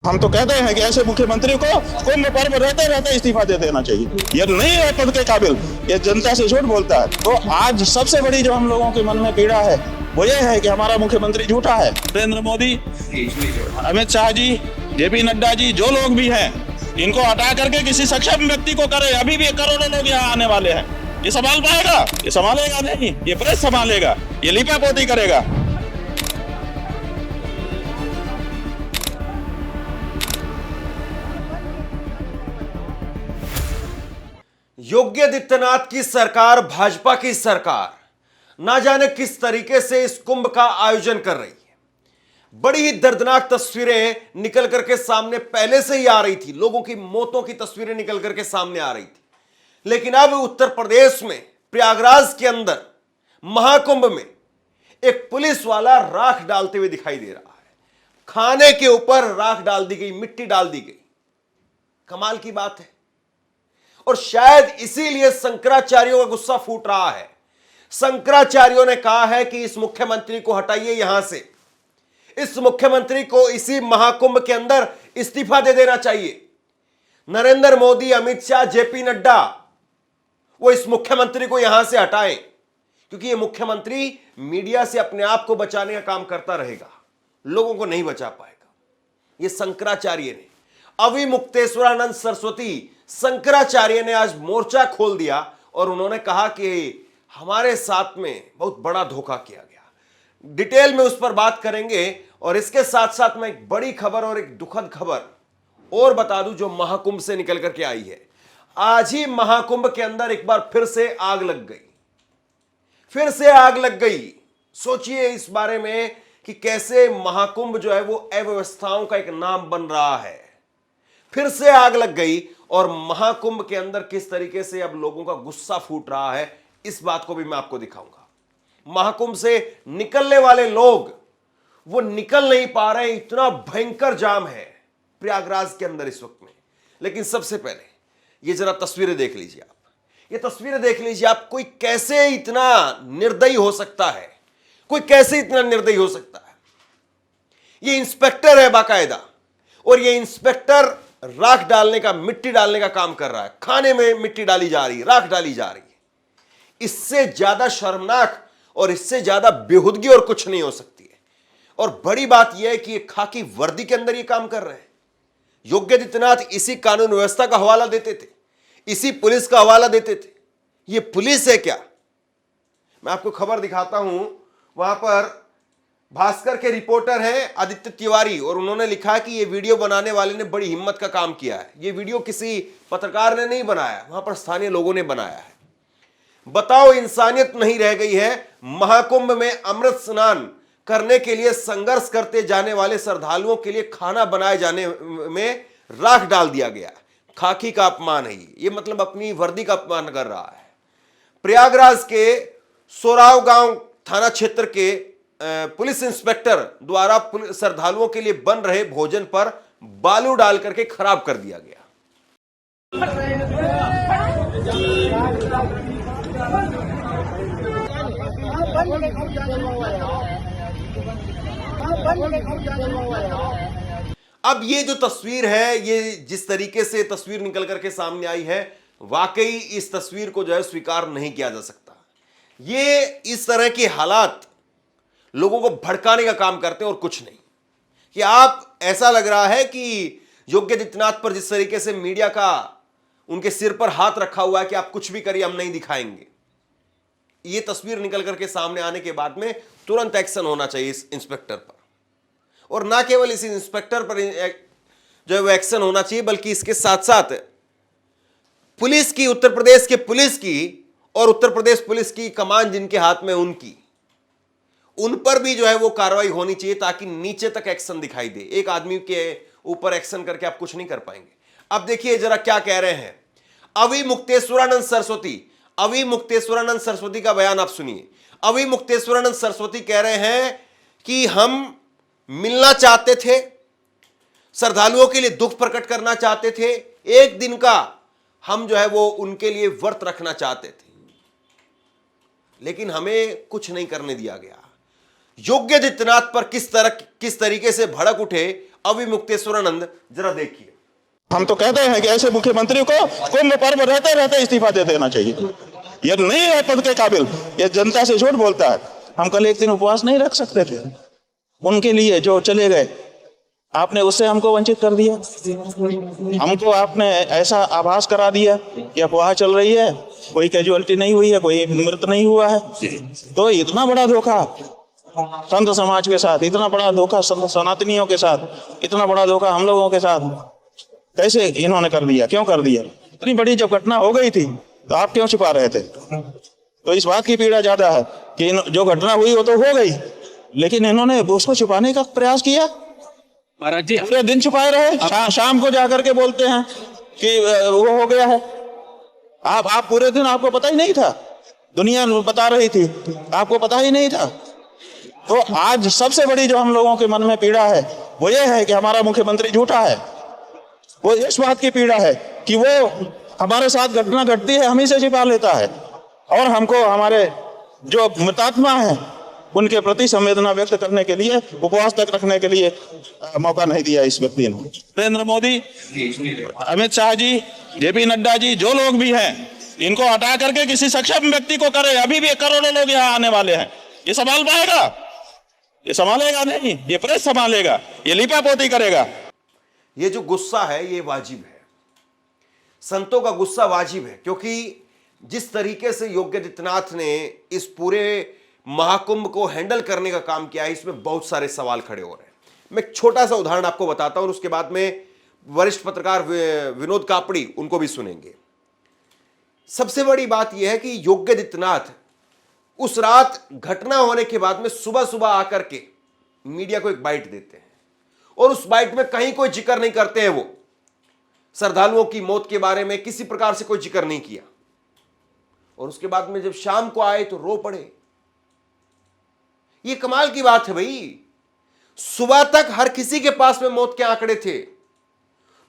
हम तो कहते हैं कि ऐसे मुख्यमंत्री को कुंभ पर्व रहते रहते इस्तीफा दे देना चाहिए। ये नहीं है पद के काबिल, ये जनता से झूठ बोलता है। तो आज सबसे बड़ी जो हम लोगों के मन में पीड़ा है वो ये है कि हमारा मुख्यमंत्री झूठा है। नरेंद्र मोदी, अमित शाह जी, जेपी नड्डा जी, जो लोग भी हैं, इनको हटा करके किसी सक्षम व्यक्ति को करे। अभी भी करोड़ों लोग यहाँ आने वाले हैं, ये संभाल पाएगा? ये संभालेगा नहीं, ये प्रेस संभालेगा, ये लिपापोती करेगा। योगी आदित्यनाथ की सरकार, भाजपा की सरकार ना जाने किस तरीके से इस कुंभ का आयोजन कर रही है। बड़ी ही दर्दनाक तस्वीरें निकल करके सामने पहले से ही आ रही थी, लोगों की मौतों की तस्वीरें निकल करके सामने आ रही थी। लेकिन अब उत्तर प्रदेश में प्रयागराज के अंदर महाकुंभ में एक पुलिस वाला राख डालते हुए दिखाई दे रहा है। खाने के ऊपर राख डाल दी गई, मिट्टी डाल दी गई। कमाल की बात है। और शायद इसीलिए शंकराचार्यों का गुस्सा फूट रहा है। शंकराचार्यों ने कहा है कि इस मुख्यमंत्री को हटाइए यहां से, इस मुख्यमंत्री को इसी महाकुंभ के अंदर इस्तीफा दे देना चाहिए। नरेंद्र मोदी, अमित शाह, जेपी नड्डा, वो इस मुख्यमंत्री को यहां से हटाएं, क्योंकि ये मुख्यमंत्री मीडिया से अपने आप को बचाने का काम करता रहेगा, लोगों को नहीं बचा पाएगा। ये शंकराचार्य ने, अविमुक्तेश्वरानंद सरस्वती शंकराचार्य ने आज मोर्चा खोल दिया और उन्होंने कहा कि हमारे साथ में बहुत बड़ा धोखा किया गया। डिटेल में उस पर बात करेंगे। और इसके साथ साथ में एक बड़ी खबर और एक दुखद खबर और बता दूं जो महाकुंभ से निकल करके आई है। आज ही महाकुंभ के अंदर एक बार फिर से आग लग गई, फिर से आग लग गई। सोचिए इस बारे में कि कैसे महाकुंभ जो है वो अव्यवस्थाओं का एक नाम बन रहा है। फिर से आग लग गई और महाकुंभ के अंदर किस तरीके से अब लोगों का गुस्सा फूट रहा है, इस बात को भी मैं आपको दिखाऊंगा। महाकुंभ से निकलने वाले लोग वो निकल नहीं पा रहे, इतना भयंकर जाम है प्रयागराज के अंदर इस वक्त में। लेकिन सबसे पहले ये जरा तस्वीरें देख लीजिए आप, ये तस्वीरें देख लीजिए आप। कोई कैसे इतना निर्दयी हो सकता है, कोई कैसे इतना निर्दयी हो सकता है। ये इंस्पेक्टर है बाकायदा, और ये इंस्पेक्टर राख डालने का, मिट्टी डालने का काम कर रहा है। खाने में मिट्टी डाली जा रही है, राख डाली जा रही है। इससे ज्यादा शर्मनाक और इससे ज्यादा बेहुदगी और कुछ नहीं हो सकती है। और बड़ी बात यह है कि ये खाकी वर्दी के अंदर ये काम कर रहे हैं। योगी आदित्यनाथ इसी कानून व्यवस्था का हवाला देते थे, इसी पुलिस का हवाला देते थे। ये पुलिस है क्या? मैं आपको खबर दिखाता हूं। वहां पर भास्कर के रिपोर्टर हैं आदित्य तिवारी, और उन्होंने लिखा कि ये वीडियो बनाने वाले ने बड़ी हिम्मत का काम किया है। ये वीडियो किसी पत्रकार ने नहीं बनाया, वहां पर स्थानीय लोगों ने बनाया है। बताओ, इंसानियत नहीं रह गई है। महाकुंभ में अमृत स्नान करने के लिए संघर्ष करते जाने वाले श्रद्धालुओं के लिए खाना बनाए जाने में राख डाल दिया गया। खाकी का अपमान है ये, मतलब अपनी वर्दी का अपमान कर रहा है। प्रयागराज के सोराव गांव थाना क्षेत्र के पुलिस इंस्पेक्टर द्वारा श्रद्धालुओं के लिए बन रहे भोजन पर बालू डाल करके खराब कर दिया गया। अब ये जो तस्वीर है, ये जिस तरीके से तस्वीर निकल करके सामने आई है, वाकई इस तस्वीर को जो है स्वीकार नहीं किया जा सकता। ये इस तरह के हालात लोगों को भड़काने का काम करते हैं और कुछ नहीं। कि आप, ऐसा लग रहा है कि योगी आदित्यनाथ पर जिस तरीके से मीडिया का उनके सिर पर हाथ रखा हुआ है कि आप कुछ भी करिए, हम नहीं दिखाएंगे। ये तस्वीर निकल करके सामने आने के बाद में तुरंत एक्शन होना चाहिए इस इंस्पेक्टर पर, और ना केवल इस इंस्पेक्टर पर जो है वो एक्शन होना चाहिए, बल्कि इसके साथ साथ पुलिस की, उत्तर प्रदेश के पुलिस की और उत्तर प्रदेश पुलिस की कमान जिनके हाथ में उनकी, उन पर भी जो है वो कार्रवाई होनी चाहिए, ताकि नीचे तक एक्शन दिखाई दे। एक आदमी के ऊपर एक्शन करके आप कुछ नहीं कर पाएंगे। अब देखिए जरा क्या कह रहे हैं अविमुक्तेश्वरानंद सरस्वती। अविमुक्तेश्वरानंद सरस्वती का बयान आप सुनिए। अविमुक्तेश्वरानंद सरस्वती कह रहे हैं कि हम मिलना चाहते थे, श्रद्धालुओं के लिए दुख प्रकट करना चाहते थे, एक दिन का हम जो है वो उनके लिए व्रत रखना चाहते थे, लेकिन हमें कुछ नहीं करने दिया गया। योगी आदित्यनाथ पर किस तरीके से भड़क उठे अविमुक्तेश्वरानंद, जरा देखिए। हम तो कहते हैं कि ऐसे मुख्यमंत्री को कुंभ पर्व रहते रहते इस्तीफा दे देना चाहिए। ये नहीं है पद के काबिल, ये जनता से झूठ बोलता है। हम कल एक दिन उपवास नहीं रख सकते थे उनके लिए जो चले गए, आपने उससे हमको वंचित कर दिया। हमको आपने ऐसा आभास करा दिया कि अफवाह चल रही है, कोई कैजुअलिटी नहीं हुई है, कोई मृत नहीं हुआ है। तो इतना बड़ा धोखा संत समाज के साथ, इतना बड़ा धोखा संत सनातनियों के साथ, इतना बड़ा धोखा हम लोगों के साथ कैसे इन्होंने कर दिया, क्यों कर दिया? इतनी बड़ी जब घटना हो गई थी तो आप क्यों छिपा रहे थे? तो इस बात की पीड़ा ज्यादा है कि जो घटना हुई वो तो हो गई, लेकिन इन्होंने उसको छुपाने का प्रयास किया। महाराज जी पूरे दिन छुपाए रहे, शाम को जाकर के बोलते हैं कि वो हो गया है। आप पूरे दिन आपको पता ही नहीं था, दुनिया बता रही थी, आपको पता ही नहीं था। तो आज सबसे बड़ी जो हम लोगों के मन में पीड़ा है वो ये है कि हमारा मुख्यमंत्री झूठा है। वो इस बात की पीड़ा है कि वो हमारे साथ घटना घटती है, हम ही से छिपा लेता है, और हमको हमारे जो मृतात्मा हैं उनके प्रति संवेदना व्यक्त करने के लिए, उपवास तक रखने के लिए मौका नहीं दिया इस व्यक्ति ने। नरेंद्र मोदी, अमित शाह जी, जेपी नड्डा जी, जो लोग भी हैं, इनको हटा करके किसी सक्षम व्यक्ति को करे। अभी भी करोड़ों लोग यहाँ आने वाले हैं, ये संभाल पाएगा? ये संभालेगा नहीं, ये प्रेस संभालेगा, ये लिपापोती करेगा। ये जो गुस्सा है ये वाजिब है, संतों का गुस्सा वाजिब है, क्योंकि जिस तरीके से योगी आदित्यनाथ ने इस पूरे महाकुंभ को हैंडल करने का काम किया है, इसमें बहुत सारे सवाल खड़े हो रहे हैं। मैं एक छोटा सा उदाहरण आपको बताता हूं और उसके बाद में वरिष्ठ पत्रकार विनोद कापड़ी, उनको भी सुनेंगे। सबसे बड़ी बात यह है कि योगी आदित्यनाथ उस रात घटना होने के बाद में सुबह सुबह आकर के मीडिया को एक बाइट देते हैं, और उस बाइट में कहीं कोई जिक्र नहीं करते हैं। वो श्रद्धालुओं की मौत के बारे में किसी प्रकार से कोई जिक्र नहीं किया, और उसके बाद में जब शाम को आए तो रो पड़े। ये कमाल की बात है भाई। सुबह तक हर किसी के पास में मौत के आंकड़े थे,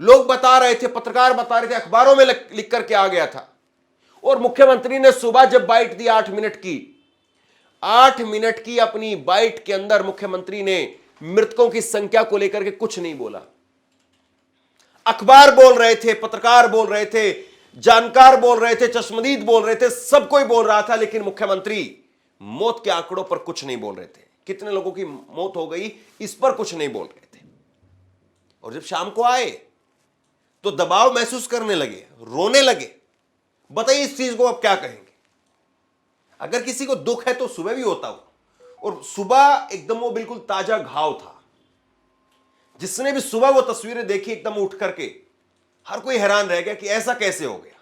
लोग बता रहे थे, पत्रकार बता रहे थे, अखबारों में लिख करके आ गया था, और मुख्यमंत्री ने सुबह जब बाइट दी 8 मिनट की, 8 मिनट की अपनी बाइट के अंदर मुख्यमंत्री ने मृतकों की संख्या को लेकर के कुछ नहीं बोला। अखबार बोल रहे थे, पत्रकार बोल रहे थे, जानकार बोल रहे थे, चश्मदीद बोल रहे थे, सब कोई बोल रहा था, लेकिन मुख्यमंत्री मौत के आंकड़ों पर कुछ नहीं बोल रहे थे। कितने लोगों की मौत हो गई इस पर कुछ नहीं बोल रहे थे। और जब शाम को आए तो दबाव महसूस करने लगे, रोने लगे। बताइए इस चीज को आप क्या कहेंगे? अगर किसी को दुख है तो सुबह भी होता हो, और सुबह एकदम वो बिल्कुल ताजा घाव था। जिसने भी सुबह वो तस्वीरें देखी एकदम उठ करके, हर कोई हैरान रह गया कि ऐसा कैसे हो गया।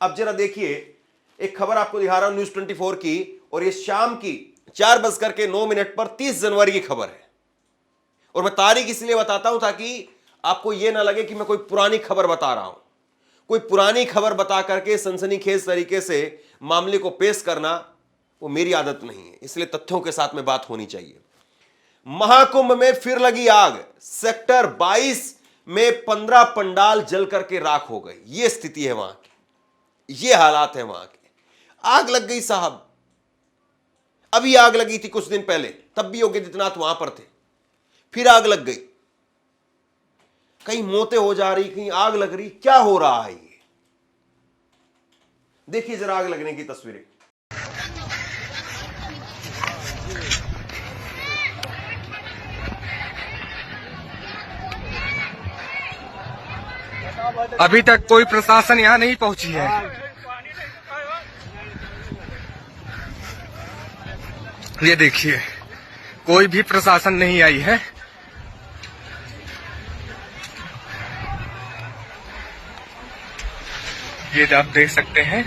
अब जरा देखिए, एक खबर आपको दिखा रहा हूं न्यूज 24 की, और ये शाम की 4:09 पर 30 जनवरी की खबर है। और मैं तारीख इसलिए बताता हूं ताकि आपको यह ना लगे कि मैं कोई पुरानी खबर बता रहा हूं। कोई पुरानी खबर बता करके सनसनीखेज तरीके से मामले को पेश करना वो मेरी आदत नहीं है, इसलिए तथ्यों के साथ में बात होनी चाहिए। महाकुंभ में फिर लगी आग, सेक्टर 22 में 15 पंडाल जल करके राख हो गए। ये स्थिति है वहां की, ये हालात है वहां के। आग लग गई साहब, अभी आग लगी थी कुछ दिन पहले, तब भी योगी आदित्यनाथ वहां पर थे, फिर आग लग गई। कहीं मौतें हो जा रही, कहीं आग लग रही, क्या हो रहा है ये? देखिए जरा आग लगने की तस्वीरें। अभी तक कोई प्रशासन यहाँ नहीं पहुंची है। ये देखिए, कोई भी प्रशासन नहीं आई है। ये आप देख सकते हैं,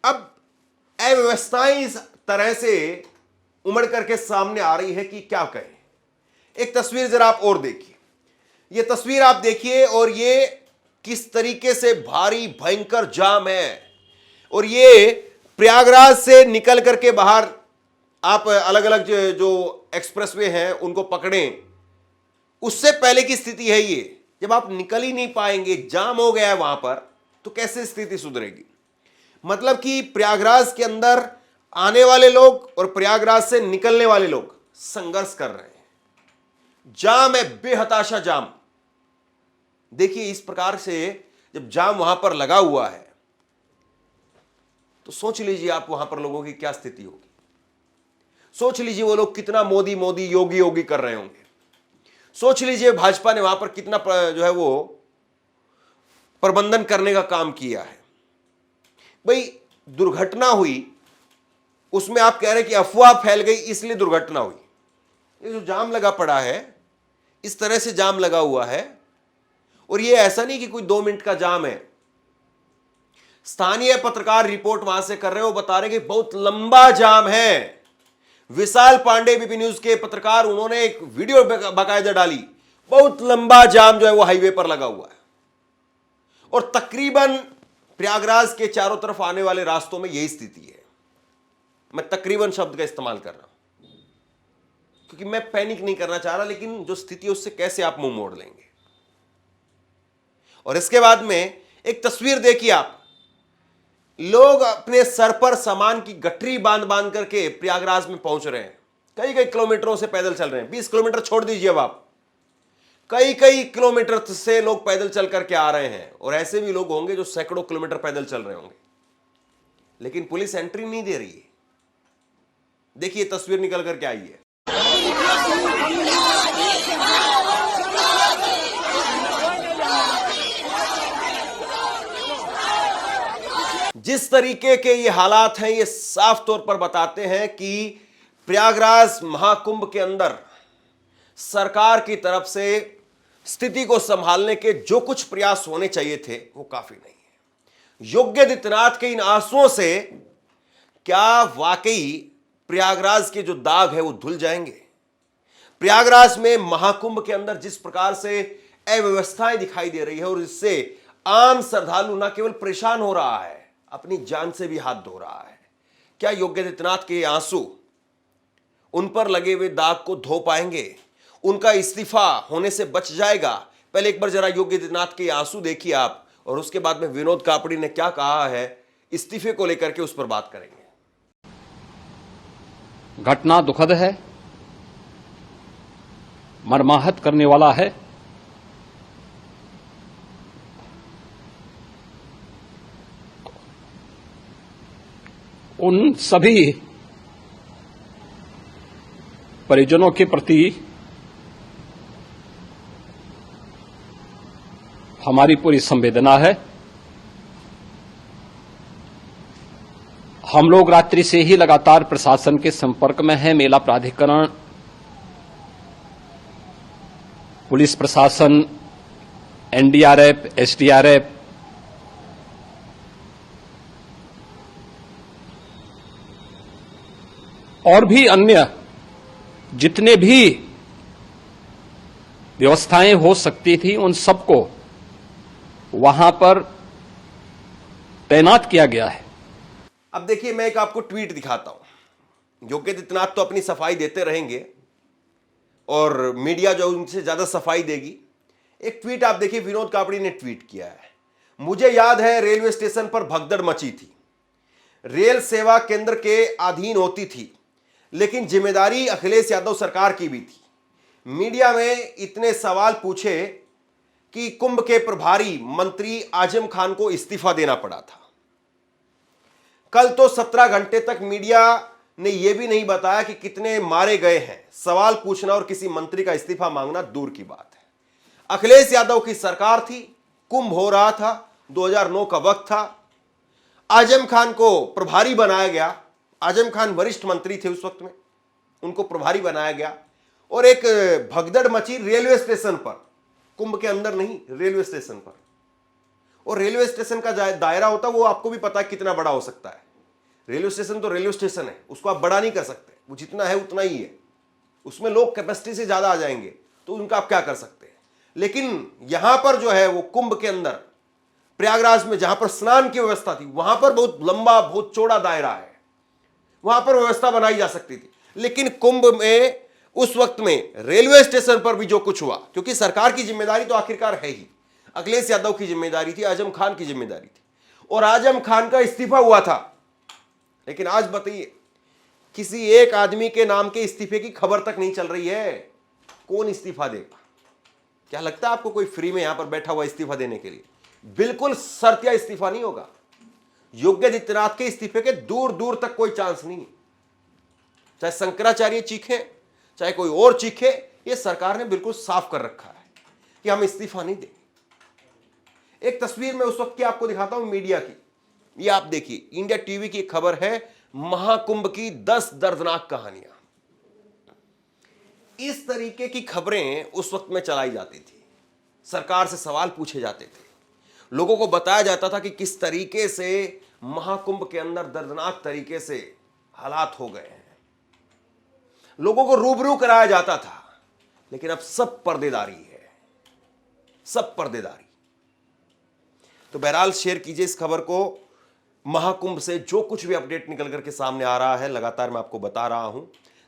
अब अव्यवस्थाएं इस तरह से उमड़ करके सामने आ रही है कि क्या कहें। एक तस्वीर जरा आप और देखिए, ये तस्वीर आप देखिए, और ये किस तरीके से भारी भयंकर जाम है। और ये प्रयागराज से निकल करके बाहर आप अलग अलग जो एक्सप्रेसवे हैं उनको पकड़ें, उससे पहले की स्थिति है ये। जब आप निकल ही नहीं पाएंगे, जाम हो गया है वहां पर, तो कैसे स्थिति सुधरेगी? मतलब कि प्रयागराज के अंदर आने वाले लोग और प्रयागराज से निकलने वाले लोग संघर्ष कर रहे हैं। जाम है, बेहताशा जाम। देखिए, इस प्रकार से जब जाम वहां पर लगा हुआ है तो सोच लीजिए आप वहां पर लोगों की क्या स्थिति होगी। सोच लीजिए वो लोग कितना मोदी मोदी योगी योगी कर रहे होंगे। सोच लीजिए भाजपा ने वहां पर कितना जो है वो प्रबंधन करने का काम किया है। भाई, दुर्घटना हुई, उसमें आप कह रहे हैं कि अफवाह फैल गई इसलिए दुर्घटना हुई। ये जो जाम लगा पड़ा है, इस तरह से जाम लगा हुआ है, और ये ऐसा नहीं कि कोई 2 मिनट का जाम है। स्थानीय पत्रकार रिपोर्ट वहां से कर रहे हो, बता रहे कि बहुत लंबा जाम है। विशाल पांडे बीपी न्यूज के पत्रकार, उन्होंने एक वीडियो बाकायदा डाली, बहुत लंबा जाम जो है वो हाईवे पर लगा हुआ है। और तकरीबन प्रयागराज के चारों तरफ आने वाले रास्तों में यही स्थिति है। मैं तकरीबन शब्द का इस्तेमाल कर रहा हूं क्योंकि मैं पैनिक नहीं करना चाह रहा, लेकिन जो स्थिति है उससे कैसे आप मुंह मोड़ लेंगे। और इसके बाद में एक तस्वीर देखिए आप, लोग अपने सर पर सामान की गठरी बांध बांध करके प्रयागराज में पहुंच रहे हैं। कई कई किलोमीटरों से पैदल चल रहे हैं। 20 किलोमीटर छोड़ दीजिए अब आप, कई कई किलोमीटर से लोग पैदल चल करके आ रहे हैं। और ऐसे भी लोग होंगे जो सैकड़ों किलोमीटर पैदल चल रहे होंगे, लेकिन पुलिस एंट्री नहीं दे रही है। देखिए, तस्वीर निकल करके आई है। जिस तरीके के ये हालात हैं, ये साफ तौर पर बताते हैं कि प्रयागराज महाकुंभ के अंदर सरकार की तरफ से स्थिति को संभालने के जो कुछ प्रयास होने चाहिए थे वो काफी नहीं है। योगी आदित्यनाथ के इन आंसुओं से क्या वाकई प्रयागराज के जो दाग है वो धुल जाएंगे? प्रयागराज में महाकुंभ के अंदर जिस प्रकार से अव्यवस्थाएं दिखाई दे रही है, और इससे आम श्रद्धालु न केवल परेशान हो रहा है, अपनी जान से भी हाथ धो रहा है। क्या योगी आदित्यनाथ के आंसू उन पर लगे हुए दाग को धो पाएंगे? उनका इस्तीफा होने से बच जाएगा? पहले एक बार जरा योगी आदित्यनाथ के आंसू देखिए आप, और उसके बाद में विनोद कापड़ी ने क्या कहा है इस्तीफे को लेकर के, उस पर बात करेंगे। घटना दुखद है, मर्माहत करने वाला है। उन सभी परिजनों के प्रति हमारी पूरी संवेदना है। हम लोग रात्रि से ही लगातार प्रशासन के संपर्क में हैं। मेला प्राधिकरण, पुलिस प्रशासन, एनडीआरएफ, एसडीआरएफ, और भी अन्य जितने भी व्यवस्थाएं हो सकती थी, उन सबको वहां पर तैनात किया गया है। अब देखिए, मैं एक आपको ट्वीट दिखाता हूं। योगी आदित्यनाथ तो अपनी सफाई देते रहेंगे और मीडिया जो उनसे ज्यादा सफाई देगी। एक ट्वीट आप देखिए, विनोद कापड़ी ने ट्वीट किया है। मुझे याद है रेलवे स्टेशन पर भगदड़ मची थी, रेल सेवा केंद्र के अधीन होती थी, लेकिन जिम्मेदारी अखिलेश यादव सरकार की भी थी। मीडिया में इतने सवाल पूछे कि कुंभ के प्रभारी मंत्री आजम खान को इस्तीफा देना पड़ा था। कल तो 17 घंटे तक मीडिया ने यह भी नहीं बताया कि कितने मारे गए हैं। सवाल पूछना और किसी मंत्री का इस्तीफा मांगना दूर की बात है। अखिलेश यादव की सरकार थी, कुंभ हो रहा था, 2009 का वक्त था। आजम खान को प्रभारी बनाया गया। आजम खान वरिष्ठ मंत्री थे उस वक्त में, उनको प्रभारी बनाया गया। और एक भगदड़ मची रेलवे स्टेशन पर, कुंभ के अंदर नहीं, रेलवे स्टेशन पर। और रेलवे स्टेशन का दायरा होता है वो आपको भी पता है कितना बड़ा हो सकता है। रेलवे स्टेशन तो रेलवे स्टेशन है, उसको आप बड़ा नहीं कर सकते, वो जितना है उतना ही है। उसमें लोग कैपेसिटी से ज्यादा आ जाएंगे तो उनका आप क्या कर सकते हैं। लेकिन यहां पर जो है वो कुंभ के अंदर प्रयागराज में जहां पर स्नान की व्यवस्था थी, वहां पर बहुत लंबा, बहुत चौड़ा दायरा है, वहां पर व्यवस्था बनाई जा सकती थी। लेकिन कुंभ में उस वक्त में रेलवे स्टेशन पर भी जो कुछ हुआ, क्योंकि सरकार की जिम्मेदारी तो आखिरकार है ही, अखिलेश यादव की जिम्मेदारी थी, आजम खान की जिम्मेदारी थी, और आजम खान का इस्तीफा हुआ था। लेकिन आज बताइए, किसी एक आदमी के नाम के इस्तीफे की खबर तक नहीं चल रही है। कौन इस्तीफा देगा? क्या लगता है आपको कोई फ्री में यहां पर बैठा हुआ इस्तीफा देने के लिए? बिल्कुल शर्तिया इस्तीफा नहीं होगा। योगी आदित्यनाथ के इस्तीफे के दूर दूर तक कोई चांस नहीं। चाहे शंकराचार्य चीखे, चाहे कोई और चीखे, ये सरकार ने बिल्कुल साफ कर रखा है कि हम इस्तीफा नहीं देंगे। एक तस्वीर में उस वक्त की आपको दिखाता हूं मीडिया की, ये आप देखिए, इंडिया टीवी की खबर है, महाकुंभ की 10 दर्दनाक कहानियां। इस तरीके की खबरें उस वक्त में चलाई जाती थी, सरकार से सवाल पूछे जाते थे, लोगों को बताया जाता था कि किस तरीके से महाकुंभ के अंदर दर्दनाक तरीके से हालात हो गए हैं, लोगों को रूबरू कराया जाता था। लेकिन अब सब पर्देदारी है, सब पर्देदारी। तो बहरहाल शेयर कीजिए इस खबर को। महाकुंभ से जो कुछ भी अपडेट निकल करके सामने आ रहा है, लगातार मैं आपको बता रहा हूं।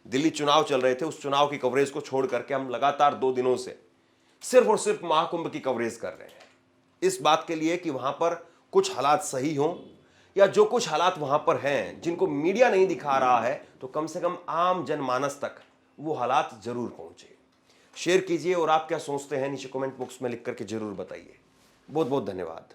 दिल्ली चुनाव चल रहे थे, उस चुनाव की कवरेज को छोड़ करके हम लगातार 2 दिनों से सिर्फ और सिर्फ महाकुंभ की कवरेज कर रहे हैं, इस बात के लिए कि वहां पर कुछ हालात सही हों, या जो कुछ हालात वहां पर हैं जिनको मीडिया नहीं दिखा रहा है, तो कम से कम आम जनमानस तक वो हालात जरूर पहुंचे। शेयर कीजिए, और आप क्या सोचते हैं नीचे कमेंट बॉक्स में लिख करके जरूर बताइए। बहुत बहुत धन्यवाद।